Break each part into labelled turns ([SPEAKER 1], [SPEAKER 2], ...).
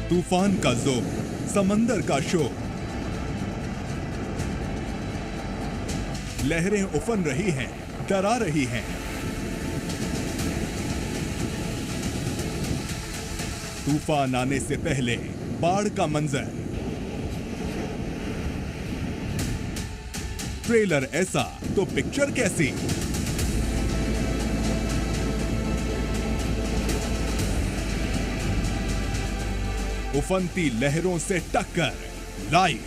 [SPEAKER 1] तूफान का जोर, समंदर का शोर, लहरें उफन रही हैं, डरा रही हैं। तूफान आने से पहले बाढ़ का मंजर, ट्रेलर ऐसा तो पिक्चर कैसी। उफनती लहरों से टक्कर लाइव।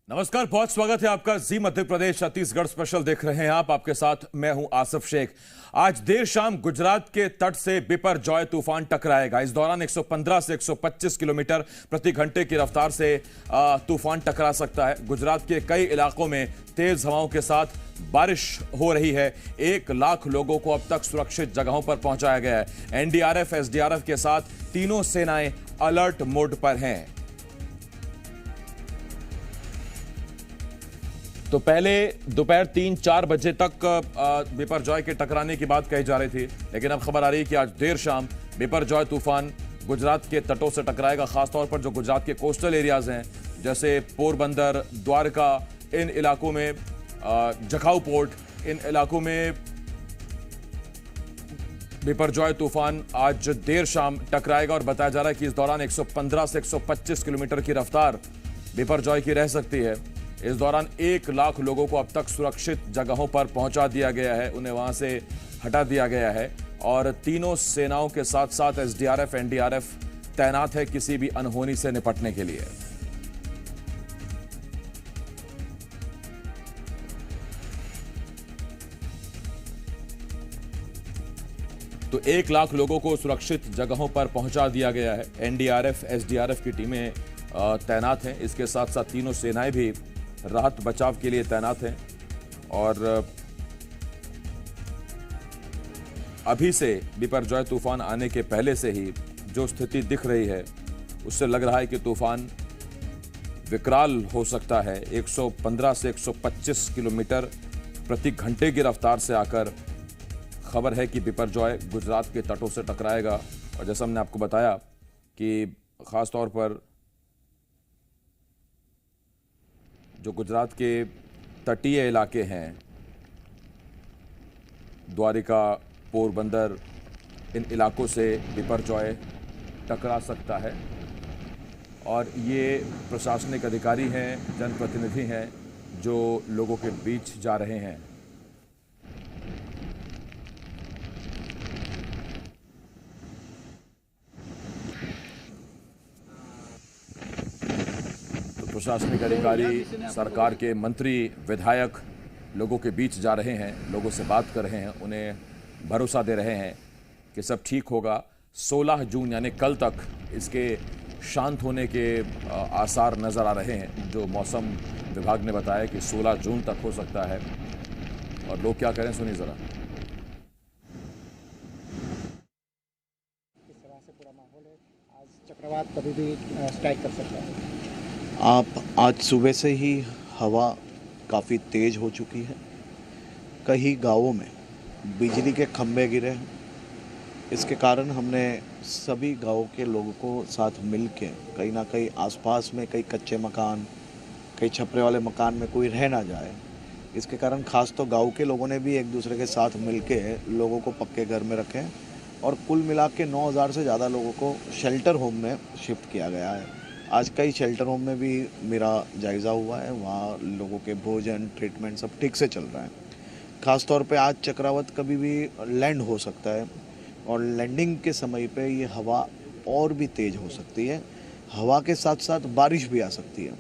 [SPEAKER 2] नमस्कार, बहुत स्वागत है आपका। जी मध्य प्रदेश छत्तीसगढ़ स्पेशल देख रहे हैं आप। आपके साथ मैं हूं आसिफ शेख। आज देर शाम गुजरात के तट से बिपरजॉय तूफान टकराएगा। इस दौरान 115 से 125 किलोमीटर प्रति घंटे की रफ्तार से तूफान टकरा सकता है। गुजरात के कई इलाकों में तेज हवाओं के साथ बारिश हो रही है। 1 लाख लोगों को अब तक सुरक्षित जगहों पर पहुंचाया गया है। एनडीआरएफ, एसडीआरएफ के साथ तीनों सेनाएं अलर्ट मोड पर हैं। तो पहले दोपहर 3-4 बजे तक बिपरजॉय के टकराने की बात कही जा रही थी, लेकिन अब खबर आ रही है कि आज देर शाम बिपरजॉय तूफान गुजरात के तटों से टकराएगा। खासतौर पर जो गुजरात के कोस्टल एरियाज हैं, जैसे पोरबंदर, द्वारका, इन इलाकों में, जखाऊ पोर्ट, इन इलाकों में बिपरजॉय तूफान आज देर शाम टकराएगा। और बताया जा रहा है कि इस दौरान 115 से 125 किलोमीटर की रफ्तार बिपरजॉय की रह सकती है। इस दौरान 1 लाख लोगों को अब तक सुरक्षित जगहों पर पहुंचा दिया गया है, उन्हें वहां से हटा दिया गया है। और तीनों सेनाओं के साथ साथ एसडीआरएफ, एनडीआरएफ तैनात है किसी भी अनहोनी से निपटने के लिए। तो 1 लाख लोगों को सुरक्षित जगहों पर पहुंचा दिया गया है। एनडीआरएफ, एसडीआरएफ की टीमें तैनात हैं। इसके साथ साथ तीनों सेनाएं भी राहत बचाव के लिए तैनात हैं। और अभी से बिपरजॉय तूफान आने के पहले से ही जो स्थिति दिख रही है, उससे लग रहा है कि तूफान विकराल हो सकता है। 115 से 125 किलोमीटर प्रति घंटे की रफ्तार से आकर खबर है कि बिपरजॉय गुजरात के तटों से टकराएगा। और जैसा हमने आपको बताया कि खासतौर पर जो गुजरात के तटीय इलाके हैं, द्वारिका, पोरबंदर, इन इलाकों से बिपरजॉय टकरा सकता है। और ये प्रशासनिक अधिकारी हैं, जनप्रतिनिधि हैं जो लोगों के बीच जा रहे हैं। प्रशासनिक अधिकारी, सरकार के मंत्री, विधायक लोगों के बीच जा रहे हैं, लोगों से बात कर रहे हैं, उन्हें भरोसा दे रहे हैं कि सब ठीक होगा। 16 जून यानी कल तक इसके शांत होने के आसार नज़र आ रहे हैं। जो मौसम विभाग ने बताया कि 16 जून तक हो सकता है। और लोग क्या करें, सुनिए ज़रा।
[SPEAKER 3] किस तरह से पूरा माहौल है? आज चक्रवात कभी भी स्ट्राइक कर सकता है।
[SPEAKER 4] आज सुबह से ही हवा काफ़ी तेज़ हो चुकी है। कई गांवों में बिजली के खंभे गिरे हैं। इसके कारण हमने सभी गांवों के लोगों को साथ मिल के कहीं ना कहीं आसपास में कई कच्चे मकान, कई छपरे वाले मकान में कोई रह ना जाए, इसके कारण खास तो गांव के लोगों ने भी एक दूसरे के साथ मिल के लोगों को पक्के घर में रखे। और कुल मिला के 9,000 से ज़्यादा लोगों को शेल्टर होम में शिफ्ट किया गया है। आज कई शेल्टर होम में भी मेरा जायज़ा हुआ है, वहाँ लोगों के भोजन, ट्रीटमेंट सब ठीक से चल रहा है। ख़ास तौर पे आज चक्रवात कभी भी लैंड हो सकता है और लैंडिंग के समय पे ये हवा और भी तेज़ हो सकती है। हवा के साथ साथ बारिश भी आ सकती है।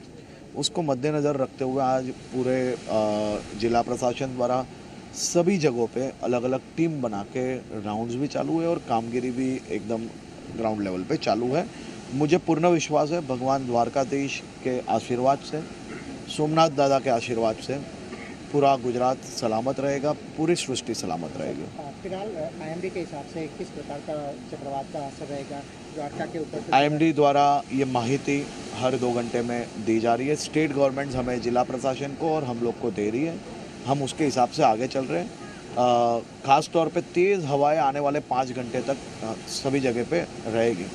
[SPEAKER 4] उसको मद्देनज़र रखते हुए आज पूरे जिला प्रशासन द्वारा सभी जगहों पे अलग अलग टीम बना के राउंड्स भी चालू है और कामगिरी भी एकदम ग्राउंड लेवल पे चालू है। मुझे पूर्ण विश्वास है भगवान द्वारकाधीश के आशीर्वाद से, सोमनाथ दादा के आशीर्वाद से पूरा गुजरात सलामत रहेगा, पूरी सृष्टि सलामत रहेगी।
[SPEAKER 3] फिलहाल आईएमडी के हिसाब से किस प्रकार का चक्रवात का असर रहेगा द्वारका के ऊपर?
[SPEAKER 4] आईएमडी द्वारा ये माहिती हर 2 घंटे में दी जा रही है। स्टेट गवर्नमेंट्स हमें, जिला प्रशासन को और हम लोग को दे रही है। हम उसके हिसाब से आगे चल रहे हैं। ख़ास तौर पे तेज़ हवाएं आने वाले 5 घंटे तक सभी जगह पे रहेगी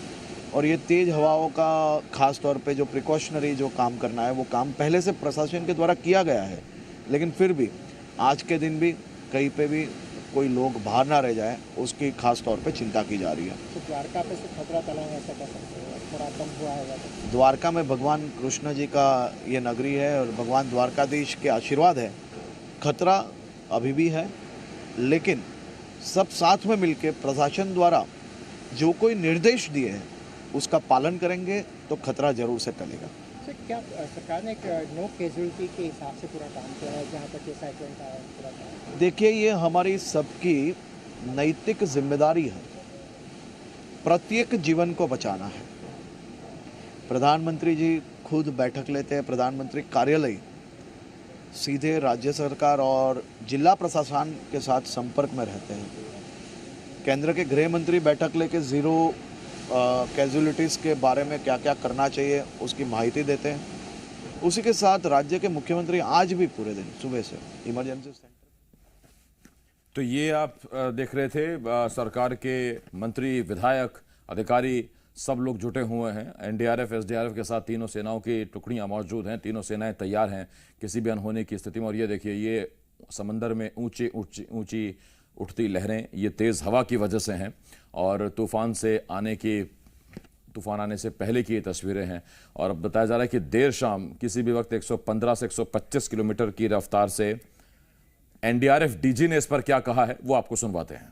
[SPEAKER 4] और ये तेज़ हवाओं का ख़ास तौर पे जो प्रिकॉशनरी जो काम करना है वो काम पहले से प्रशासन के द्वारा किया गया है, लेकिन फिर भी आज के दिन भी कहीं पे भी कोई लोग बाहर ना रह जाए उसकी खास तौर पे चिंता की जा रही है।
[SPEAKER 3] तो द्वारका पे से खतरा टला है, ऐसा कह सकते हैं, थोड़ा कम हुआ है?
[SPEAKER 4] द्वारका में भगवान कृष्ण जी का ये नगरी है और भगवान द्वारकाधीश के आशीर्वाद है। खतरा अभी भी है, लेकिन सब साथ में मिलके प्रशासन द्वारा जो कोई निर्देश दिए हैं उसका पालन करेंगे तो खतरा जरूर से टलेगा।
[SPEAKER 3] सर, क्या सरकार ने एक नो कैजुअलिटी के हिसाब से पूरा काम किया है जहाँ तक ये साइक्लोन का पूरा काम?
[SPEAKER 4] देखिए, ये हमारी सबकी नैतिक जिम्मेदारी है, प्रत्येक जीवन को बचाना है। प्रधानमंत्री जी खुद बैठक लेते हैं, प्रधानमंत्री कार्यालय सीधे राज्य सरकार और जिला प्रशासन के साथ संपर्क में रहते हैं। केंद्र के गृह मंत्री बैठक लेके ज़ीरो कैजुअलिटीज़ के बारे में क्या क्या करना चाहिए उसकी माहिती देते हैं। उसी के साथ राज्य के मुख्यमंत्री आज भी पूरे दिन सुबह से इमरजेंसी सेंटर।
[SPEAKER 2] तो ये आप देख रहे थे, सरकार के मंत्री, विधायक, अधिकारी सब लोग जुटे हुए हैं। एनडीआरएफ, एसडीआरएफ के साथ तीनों सेनाओं की टुकड़ियां मौजूद हैं, तीनों सेनाएं तैयार हैं किसी भी अनहोनी की स्थिति में। और ये देखिए, ये समंदर में ऊंची ऊंची उठती लहरें ये तेज़ हवा की वजह से हैं और तूफान आने से पहले की ये तस्वीरें हैं। और अब बताया जा रहा है कि देर शाम किसी भी वक्त 115 से 125 किलोमीटर की रफ्तार से एनडीआरएफ डीजी ने इस पर क्या कहा है वो आपको सुनवाते हैं।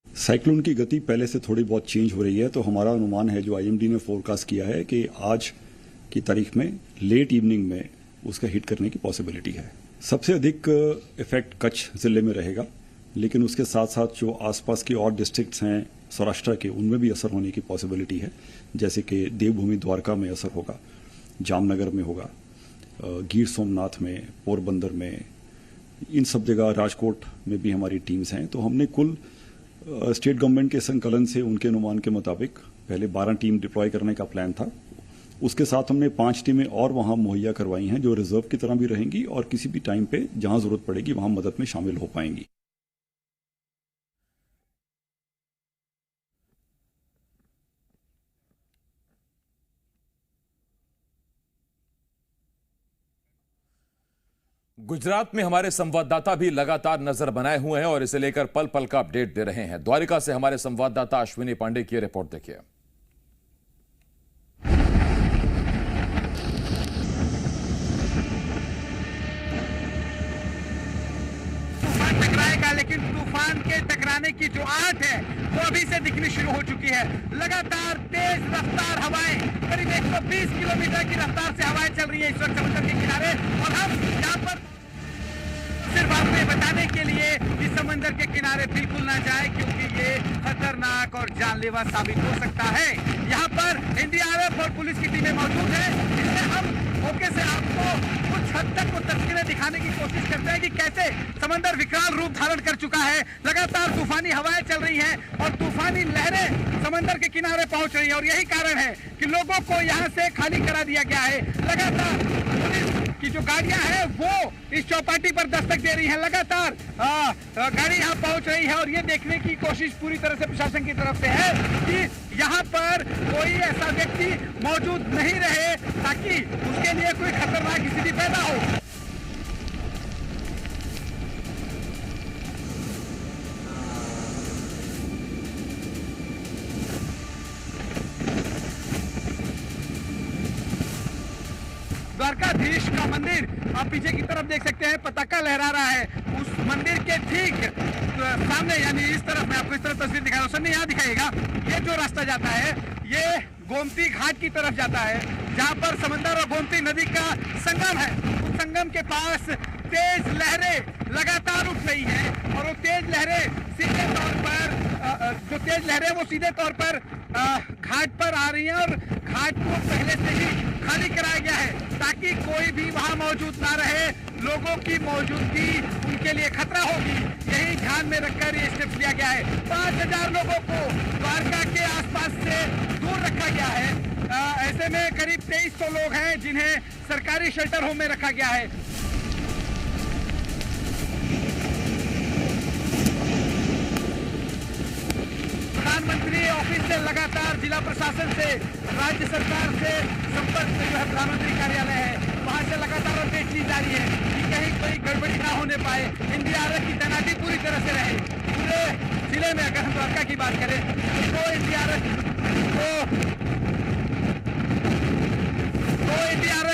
[SPEAKER 5] साइक्लोन की गति पहले से थोड़ी बहुत चेंज हो रही है, तो हमारा अनुमान है जो आईएमडी ने फोरकास्ट किया है कि आज की तारीख में लेट इवनिंग में उसका हिट करने की पॉसिबिलिटी है। सबसे अधिक इफेक्ट कच्छ जिले में रहेगा, लेकिन उसके साथ साथ जो आसपास की और डिस्ट्रिक्ट्स हैं सौराष्ट्र के, उनमें भी असर होने की पॉसिबिलिटी है। जैसे कि देवभूमि द्वारका में असर होगा, जामनगर में होगा, गिर सोमनाथ में, पोरबंदर में, इन सब जगह, राजकोट में भी हमारी टीम्स हैं। तो हमने कुल स्टेट गवर्नमेंट के संकलन से उनके अनुमान के मुताबिक पहले 12 टीम डिप्लॉय करने का प्लान था। उसके साथ हमने 5 टीमें और वहां मुहैया करवाई हैं जो रिजर्व की तरह भी रहेंगी और किसी भी टाइम पे जहां जरूरत पड़ेगी वहां मदद में शामिल हो पाएंगी।
[SPEAKER 2] गुजरात में हमारे संवाददाता भी लगातार नजर बनाए हुए हैं और इसे लेकर पल पल का अपडेट दे रहे हैं। द्वारिका से हमारे संवाददाता अश्विनी पांडे की रिपोर्ट देखिए।
[SPEAKER 6] टकराएगा, लेकिन तूफान के टकराने की जो आहट है वो अभी से दिखनी शुरू हो चुकी है। लगातार तेज रफ्तार हवाएं, करीब 120 किलोमीटर की रफ्तार से हवाएं चल रही है इस वक्त समुद्र के किनारे। और हम यहाँ पर सिर्फ आपको बताने के लिए कि समंदर के किनारे बिल्कुल ना जाए, क्योंकि ये खतरनाक और जानलेवा साबित हो सकता है। यहाँ पर एनडीआरएफ और पुलिस की टीमें मौजूद है, इसलिए हम मौके से आपको कुछ हद तक वो तस्वीरें दिखाने की कोशिश करते हैं कि कैसे समंदर विकराल रूप धारण कर चुका है। लगातार तूफानी हवाएं चल रही हैं और तूफानी लहरें समंदर के किनारे पहुंच रही हैं और यही कारण है कि लोगों को यहाँ से खाली करा दिया गया है। लगातार पुलिस की जो गाड़ियां हैं वो इस चौपाटी पर दस्तक दे रही हैं, लगातार गाड़ी यहाँ पहुंच रही है और ये देखने की कोशिश पूरी तरह से प्रशासन की तरफ से है कि यहाँ पर कोई ऐसा व्यक्ति मौजूद नहीं रहे ताकि उसके लिए कोई खतरनाक स्थिति पैदा हो। द्वारकाधीश का मंदिर आप पीछे की तरफ देख सकते हैं, पताका लहरा रहा है। उस मंदिर के ठीक सामने, यानी इस तरफ, मैं आपको इस तरफ तस्वीर दिखा रहा हूँ, सर यहाँ दिखाइएगा, ये जो रास्ता जाता है ये गोमती घाट की तरफ जाता है, जहाँ पर समंदर और गोमती नदी का संगम है। उस संगम के पास तेज लहरें लगातार उठ रही हैं और वो तेज लहरें सीधे तौर पर वो सीधे तौर पर घाट पर आ रही हैं और घाट को पहले से ही खाली कराया गया है ताकि कोई भी वहां मौजूद ना रहे। लोगों की मौजूदगी उनके लिए खतरा होगी, यही ध्यान में रखकर ये स्टेप लिया गया है। 5000 लोगों को द्वारका के आसपास से दूर रखा गया है। ऐसे में करीब 2300 लोग हैं जिन्हें सरकारी शेल्टर होम में रखा गया है। प्रधानमंत्री ऑफिस से लगातार जिला प्रशासन से, राज्य सरकार से संपर्क में जो है प्रधानमंत्री कार्यालय है, वहां से लगातार अपडेट ली जा रही है कि कहीं कोई गड़बड़ी ना होने पाए, एनडीआरएफ की तैनाती पूरी तरह से रहे। पूरे जिले में अगर हम द्वारका की बात करें तो एनडीआरएफ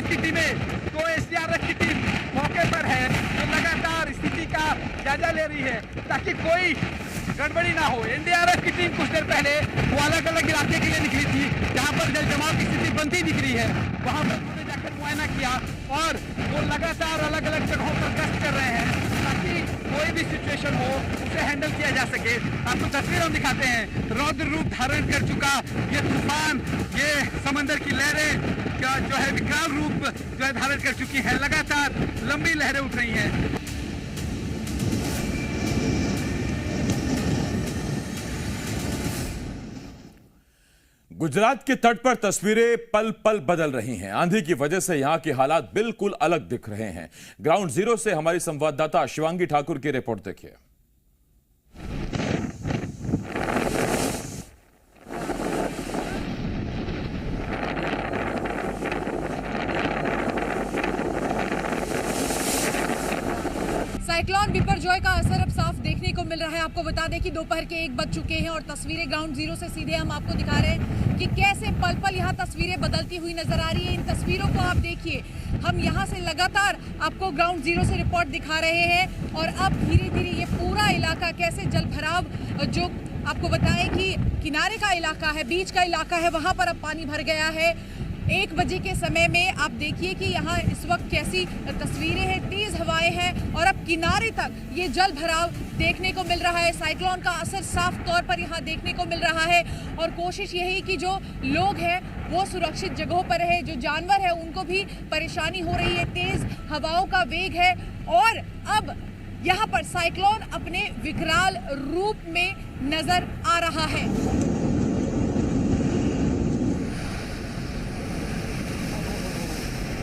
[SPEAKER 6] की टीमें, तो एसडीआरएफ की टीम मौके पर है, जो लगातार स्थिति का जायजा ले रही है ताकि कोई गड़बड़ी ना हो। एनडीआरएफ की टीम कुछ देर पहले वो अलग अलग इलाके के लिए निकली थी जहां पर जल जमाव की स्थिति बनती दिख रही है, वहां पर उन्होंने जाकर मुआयना किया और वो लगातार अलग अलग जगहों पर गश्त कर रहे हैं ताकि कोई भी सिचुएशन हो उसे हैंडल किया जा सके। आपको तस्वीर हम दिखाते हैं, रौद्र रूप धारण कर चुका ये तूफान, ये समंदर की लहरें जो है विकराल रूप जो है धारण कर चुकी है, लगातार लंबी लहरें उठ रही हैं।
[SPEAKER 2] गुजरात के तट पर तस्वीरें पल पल बदल रही हैं। आंधी की वजह से यहां के हालात बिल्कुल अलग दिख रहे हैं। ग्राउंड जीरो से हमारी संवाददाता शिवांगी ठाकुर की रिपोर्ट देखिए।
[SPEAKER 7] साइक्लोन बिपरजॉय का असर अब साफ देखने को मिल रहा है। आपको बता दें कि दोपहर के 1 बज चुके हैं और तस्वीरें ग्राउंड जीरो से सीधे हम आपको दिखा रहे हैं कि कैसे पल पल यहाँ तस्वीरें बदलती हुई नजर आ रही है। इन तस्वीरों को आप देखिए, हम यहाँ से लगातार आपको ग्राउंड जीरो से रिपोर्ट दिखा रहे हैं और अब धीरे धीरे ये पूरा इलाका कैसे जल भराव, जो आपको बताएं कि किनारे का इलाका है, बीच का इलाका है, वहाँ पर अब पानी भर गया है। 1 बजे के समय में आप देखिए कि यहाँ इस वक्त कैसी तस्वीरें हैं, तेज हवाएं हैं और अब किनारे तक ये जल भराव देखने को मिल रहा है। साइक्लोन का असर साफ तौर पर यहाँ देखने को मिल रहा है और कोशिश यही कि जो लोग हैं वो सुरक्षित जगहों पर रहे, जो जानवर है उनको भी परेशानी हो रही है, तेज हवाओं का वेग है और अब यहाँ पर साइक्लोन अपने विकराल रूप में नजर आ रहा है।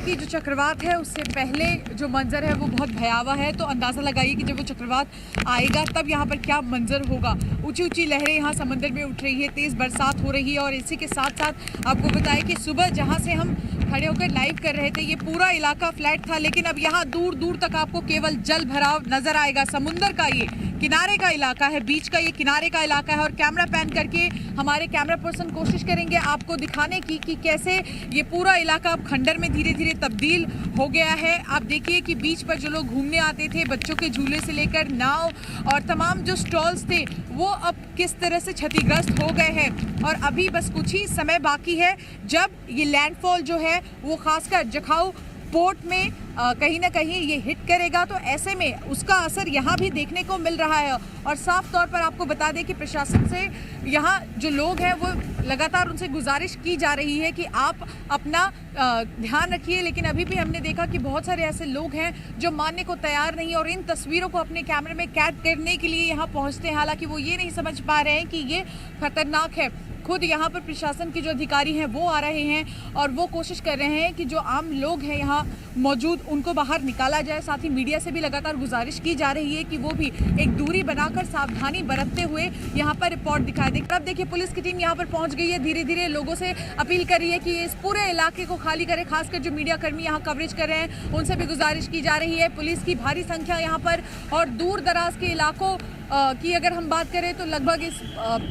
[SPEAKER 7] कि जो चक्रवात है उससे पहले जो मंजर है वो बहुत भयावह है, तो अंदाज़ा लगाइए कि जब वो चक्रवात आएगा तब यहाँ पर क्या मंजर होगा। ऊंची ऊंची लहरें यहाँ समंदर में उठ रही है, तेज़ बरसात हो रही है और इसी के साथ साथ आपको बताएं कि सुबह जहाँ से हम खड़े होकर लाइव कर रहे थे ये पूरा इलाका फ्लैट था, लेकिन अब यहाँ दूर दूर तक आपको केवल जल भराव नजर आएगा। समुंदर का ये किनारे का इलाका है, बीच का ये किनारे का इलाका है और कैमरा पैन करके हमारे कैमरा पर्सन कोशिश करेंगे आपको दिखाने की कि कैसे ये पूरा इलाका अब खंडर में धीरे धीरे तब्दील हो गया है। आप देखिए कि बीच पर जो लोग घूमने आते थे, बच्चों के झूले से लेकर नाव और तमाम जो स्टॉल्स थे वो अब किस तरह से क्षतिग्रस्त हो गए हैं और अभी बस कुछ ही समय बाकी है जब ये लैंडफॉल जो है वो खासकर जखाऊ पोर्ट में कहीं ना कहीं ये हिट करेगा, तो ऐसे में उसका असर यहाँ भी देखने को मिल रहा है। और साफ तौर पर आपको बता दें कि प्रशासन से यहाँ जो लोग हैं वो लगातार उनसे गुजारिश की जा रही है कि आप अपना ध्यान रखिए, लेकिन अभी भी हमने देखा कि बहुत सारे ऐसे लोग हैं जो मानने को तैयार नहीं और इन तस्वीरों को अपने कैमरे में कैद करने के लिए यहाँ पहुँचते हैं। हालांकि वो ये नहीं समझ पा रहे हैं कि ये खतरनाक है। खुद यहाँ पर प्रशासन के जो अधिकारी हैं वो आ रहे हैं और वो कोशिश कर रहे हैं कि जो आम लोग हैं यहाँ मौजूद उनको बाहर निकाला जाए। साथ ही मीडिया से भी लगातार गुजारिश की जा रही है कि वो भी एक दूरी बनाकर सावधानी बरतते हुए यहाँ पर रिपोर्ट दिखाई दे। अब देखिए पुलिस की टीम यहाँ पर पहुँच गई है, धीरे धीरे लोगों से अपील कर रही है कि इस पूरे इलाके को खाली करें। खासकर जो मीडिया कर्मी यहाँ कवरेज कर रहे हैं उनसे भी गुजारिश की जा रही है। पुलिस की भारी संख्या यहाँ पर और दूर दराज के इलाकों की अगर हम बात करें तो लगभग इस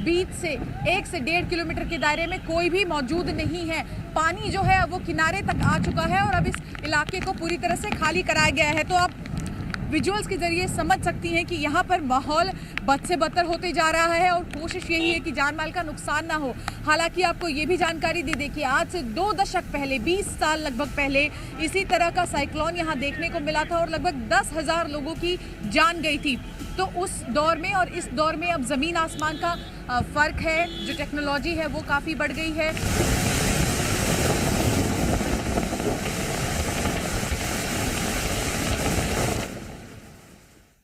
[SPEAKER 7] बीच से 1 से 1.5 किलोमीटर के दायरे में कोई भी मौजूद नहीं है। पानी जो है वो किनारे तक आ चुका है और अब इस इलाके को पूरी तरह से खाली कराया गया है। तो आप विजुअल्स के जरिए समझ सकती हैं कि यहाँ पर माहौल बद से बदतर होते जा रहा है और कोशिश यही है कि जान माल का नुकसान ना हो। हालांकि आपको ये भी जानकारी दे दें कि आज से 2 दशक पहले, 20 साल लगभग पहले इसी तरह का साइक्लोन यहाँ देखने को मिला था और लगभग 10,000 लोगों की जान गई थी। तो उस दौर में और इस दौर में अब ज़मीन आसमान का फ़र्क है, जो टेक्नोलॉजी है वो काफ़ी बढ़ गई है।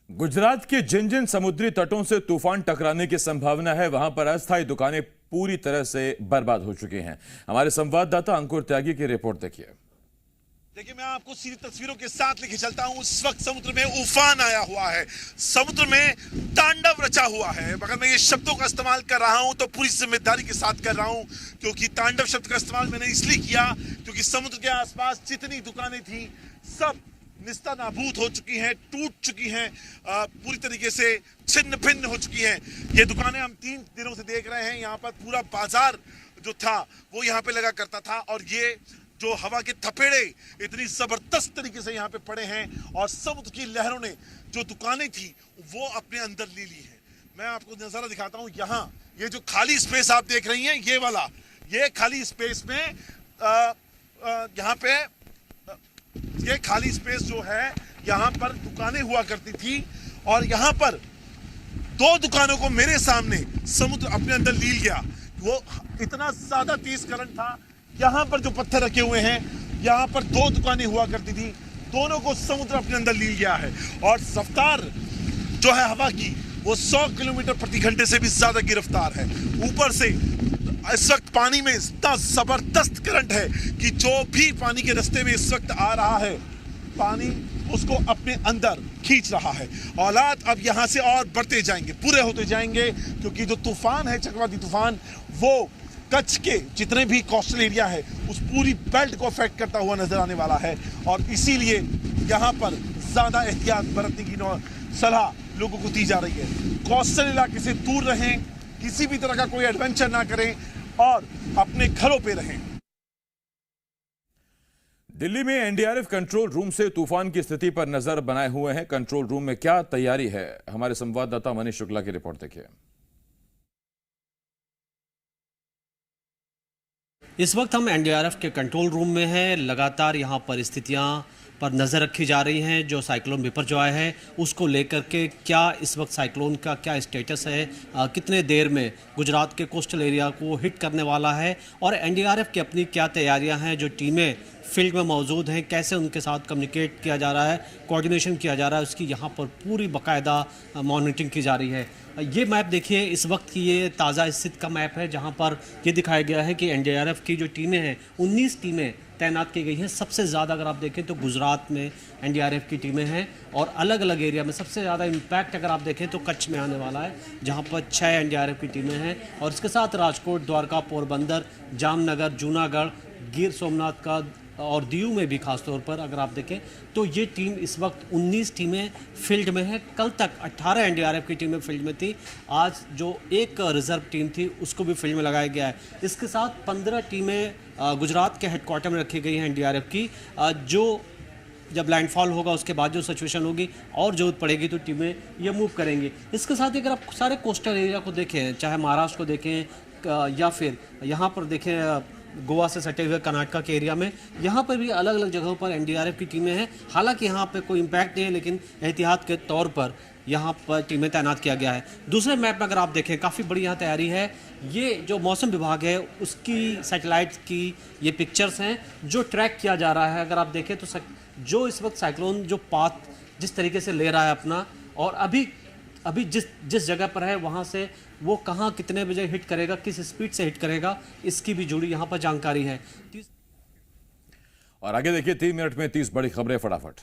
[SPEAKER 2] गुजरात के जिन जिन समुद्री तटों से तूफान टकराने की संभावना है वहां पर अस्थायी दुकानें पूरी तरह से बर्बाद हो चुके हैं। हमारे संवाददाता अंकुर त्यागी की रिपोर्ट देखिए।
[SPEAKER 8] देखिए, मैं आपको सीधी तस्वीरों के साथ लेके चलता हूं। इस वक्त समुद्र में उफान आया हुआ है, समुद्र में तांडव रचा हुआ है। मगर मैं ये शब्दों का इस्तेमाल कर रहा हूं तो पूरी जिम्मेदारी के साथ कर रहा हूं, क्योंकि तांडव शब्द का इस्तेमाल मैंने इसलिए किया क्योंकि समुद्र के आसपास जितनी दुकानें थी सब निस्ता नाबूद हो चुकी हैं, टूट चुकी हैं, पूरी तरीके से छिन्न भिन्न हो चुकी हैं। ये दुकानें हम 3 दिनों से देख रहे हैं। यहाँ पर पूरा बाजार जो था वो यहाँ पे लगा करता था, और ये जो हवा के थपेड़े इतनी जबरदस्त तरीके से यहाँ पे पड़े हैं, और समुद्र की लहरों ने जो दुकानें थी वो अपने अंदर ले ली है। मैं आपको नजारा दिखाता हूँ। यहाँ ये जो खाली स्पेस आप देख रही हैं, ये वाला, ये खाली स्पेस में यहाँ पे ये खाली स्पेस जो है, यहाँ पर दुकानें हुआ करती थी, और यहाँ पर 2 दुकानों को मेरे सामने समुद्र अपने अंदर ली गया। वो इतना ज्यादा तेज करंट था। यहाँ पर जो पत्थर रखे हुए हैं, यहाँ पर 2 दुकानें हुआ करती थी, दोनों को समुद्र अपने अंदर ली गया है। और रफ्तार जो है हवा की, वो 100 किलोमीटर प्रति घंटे से भी ज्यादा की रफ्तार है। ऊपर से इस वक्त पानी में इतना जबरदस्त करंट है कि जो भी पानी के रास्ते में इस वक्त आ रहा है, पानी उसको अपने अंदर खींच रहा है। हालात अब यहाँ से और बढ़ते जाएंगे, बुरे होते जाएंगे, क्योंकि जो तूफान है, चक्रवाती तूफान, वो कच्छ के जितने भी कोस्टल एरिया है उस पूरी बेल्ट को अफेक्ट करता हुआ नजर आने वाला है। और इसीलिए यहाँ पर ज्यादा एहतियात बरतने की सलाह लोगों को दी जा रही है। कोस्टल इलाके से दूर रहें, किसी भी तरह का कोई एडवेंचर ना करें, और अपने घरों पे रहें।
[SPEAKER 2] दिल्ली में एनडीआरएफ कंट्रोल रूम से तूफान की स्थिति पर नजर बनाए हुए हैं। कंट्रोल रूम में क्या तैयारी है, हमारे संवाददाता मनीष शुक्ला की रिपोर्ट देखिए।
[SPEAKER 9] इस वक्त हम एनडीआरएफ के कंट्रोल रूम में हैं। लगातार यहाँ परिस्थितियाँ पर नज़र रखी जा रही हैं। जो साइक्लोन बिपरजॉय है उसको लेकर के क्या इस वक्त साइक्लोन का क्या स्टेटस है, कितने देर में गुजरात के कोस्टल एरिया को हिट करने वाला है, और एनडीआरएफ की अपनी क्या तैयारियां हैं, जो टीमें फील्ड में मौजूद हैं, कैसे उनके साथ कम्युनिकेट किया जा रहा है, कोऑर्डिनेशन किया जा रहा है, उसकी यहाँ पर पूरी बाकायदा मॉनिटरिंग की जा रही है। ये मैप देखिए, इस वक्त की ये ताज़ा स्थिति का मैप है, जहाँ पर ये दिखाया गया है कि एनडीआरएफ की जो टीमें हैं, 19 टीमें तैनात की गई हैं। सबसे ज़्यादा अगर आप देखें तो गुजरात में एनडीआरएफ की टीमें हैं, और अलग अलग एरिया में सबसे ज़्यादा इम्पैक्ट अगर आप देखें तो कच्छ में आने वाला है, जहां पर 6 एनडीआरएफ की टीमें हैं, और इसके साथ राजकोट, द्वारका, पोरबंदर, जामनगर, जूनागढ़, गिर सोमनाथ का और दीव में भी खास तौर पर अगर आप देखें तो ये टीम इस वक्त 19 टीमें फील्ड में हैं। कल तक 18 एनडीआरएफ की टीमें फील्ड में थी, आज जो एक रिजर्व टीम थी उसको भी फील्ड में लगाया गया है। इसके साथ 15 टीमें गुजरात के हेडक्वार्टर में रखी गई हैं एनडीआरएफ की, जो जब लैंडफॉल होगा उसके बाद जो सिचुएशन होगी और जरूरत पड़ेगी तो टीमें ये मूव करेंगी। इसके साथ ही अगर आप सारे कोस्टल एरिया को देखें, चाहे महाराष्ट्र को देखें या फिर यहाँ पर देखें गोवा से सटे हुए कर्नाटक के एरिया में, यहाँ पर भी अलग अलग जगहों पर एनडीआरएफ की टीमें हैं। हालांकि यहाँ पे कोई इम्पैक्ट नहीं है, लेकिन एहतियात के तौर पर यहाँ पर टीमें तैनात किया गया है। दूसरे मैप में अगर आप देखें, काफ़ी बड़ी यहाँ तैयारी है। ये जो मौसम विभाग है उसकी सैटेलाइट की ये पिक्चर्स हैं जो ट्रैक किया जा रहा है। अगर आप देखें तो जो इस वक्त साइक्लोन जो पाथ जिस तरीके से ले रहा है अपना, और अभी जिस जगह पर है वहाँ से वो कहाँ कितने बजे हिट करेगा, किस स्पीड से हिट करेगा, इसकी भी जुड़ी यहाँ पर जानकारी है।
[SPEAKER 2] और आगे देखिए 3 मिनट में 30 बड़ी खबरें फटाफट।